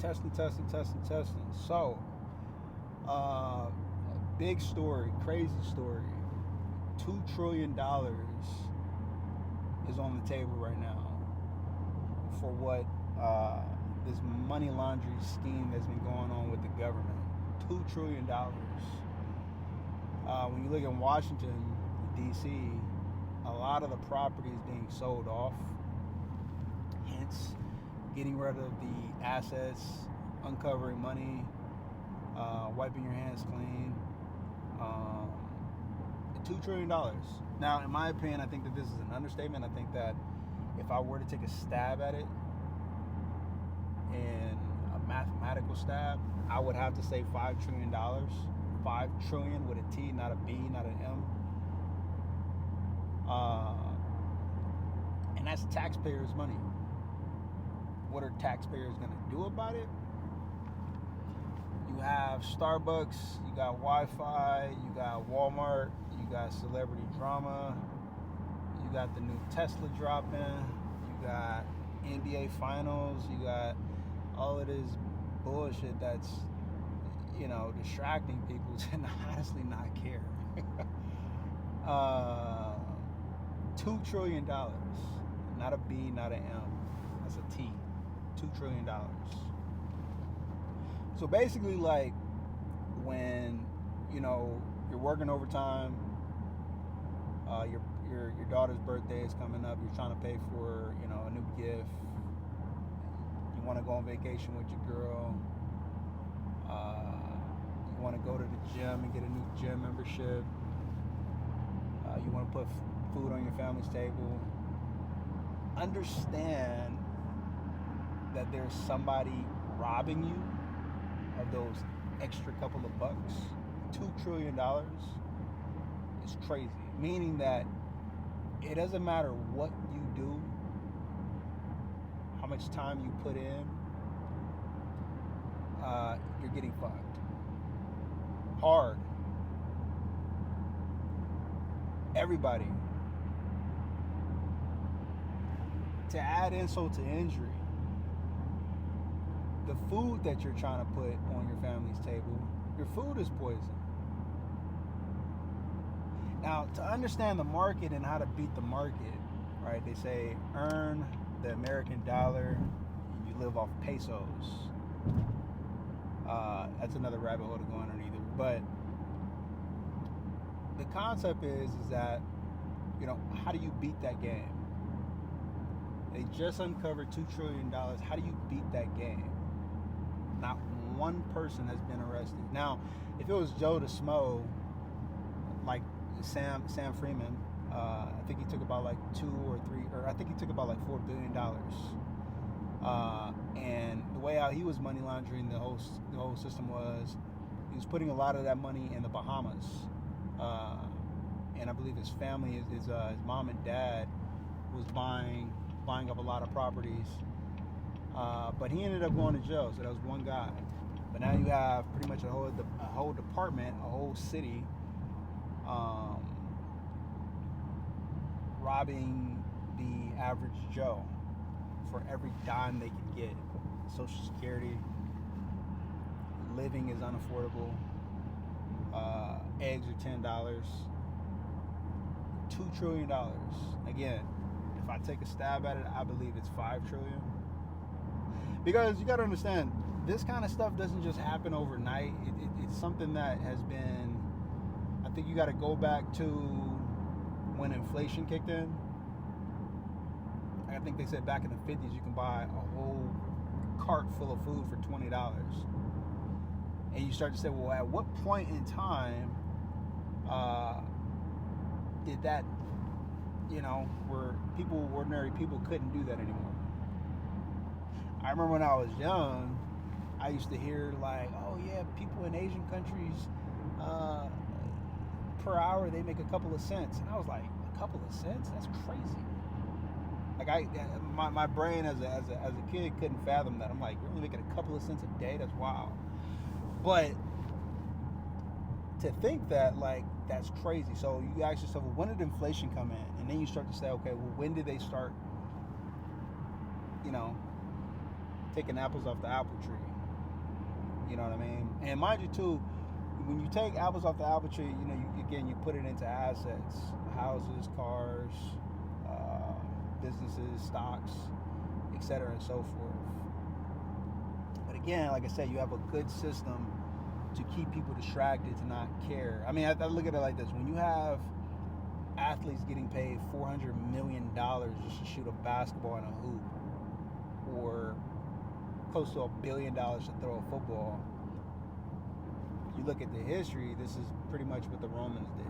testing. So, big story, crazy story. $2 trillion is on the table right now for what this money laundering scheme that's been going on with the government. $2 trillion. When you look in Washington, D.C., a lot of the property is being sold off. Hence, getting rid of the assets, uncovering money, wiping your hands clean. $2 trillion. Now, in my opinion, I think that this is an understatement. I think that if I were to take a stab at it, in a mathematical stab, I would have to say $5 trillion. 5 trillion with a T, not a B, not an M. And that's taxpayers' money. What are taxpayers going to do about it? You have Starbucks, you got Wi-Fi, you got Walmart, you got celebrity drama, you got the new Tesla dropping, you got NBA finals, you got all of this bullshit that's, distracting people to honestly not care. $2 trillion, not a B, not an M, that's a T. $2 trillion. So basically, like, when you're working overtime, your daughter's birthday is coming up, you're trying to pay for a new gift, you want to go on vacation with your girl, you want to go to the gym and get a new gym membership, you want to put food on your family's table. Understand that there's somebody robbing you of those extra couple of bucks. $2 trillion is crazy. Meaning that it doesn't matter what you do, how much time you put in, you're getting fucked. Hard. Everybody. To add insult to injury, the food that you're trying to put on your family's table, your food is poison. Now, to understand the market and how to beat the market, right? They say earn the American dollar, you live off pesos. That's another rabbit hole to go underneath it. But the concept is that, how do you beat that game? They just uncovered $2 trillion. How do you beat that game? Not one person has been arrested. Now, if it was Joe the Smo, like Sam Freeman, I think he took about like $4 billion. And the way how he was money laundering the whole system was, he was putting a lot of that money in the Bahamas. And I believe his family, his mom and dad, was buying up a lot of properties. But he ended up going to jail, so that was one guy. But now you have pretty much a whole department, a whole city, robbing the average Joe for every dime they can get. Social Security, living is unaffordable. Eggs are $10. $2 trillion. Again, if I take a stab at it, I believe it's $5 trillion. Because you got to understand, this kind of stuff doesn't just happen overnight. It's something that has been, I think you got to go back to when inflation kicked in. I think they said back in the 50s you can buy a whole cart full of food for $20. And you start to say, well, at what point in time did that, where ordinary people couldn't do that anymore? I remember when I was young, I used to hear like, oh yeah, people in Asian countries, per hour they make a couple of cents. And I was like, a couple of cents? That's crazy. Like my brain as a kid couldn't fathom that. I'm like, you're only making a couple of cents a day? That's wild. But to think that, like, that's crazy. So you ask yourself, well, when did inflation come in? And then you start to say, okay, well, when did they start, taking apples off the apple tree? You know what I mean? And mind you, too, when you take apples off the apple tree, you know, you put it into assets, houses, cars, businesses, stocks, etc., and so forth. But again, like I said, you have a good system to keep people distracted, to not care. I mean, I look at it like this: when you have athletes getting paid $400 million just to shoot a basketball in a hoop, or close to $1 billion to throw a football, you look at the history, this is pretty much what the Romans did.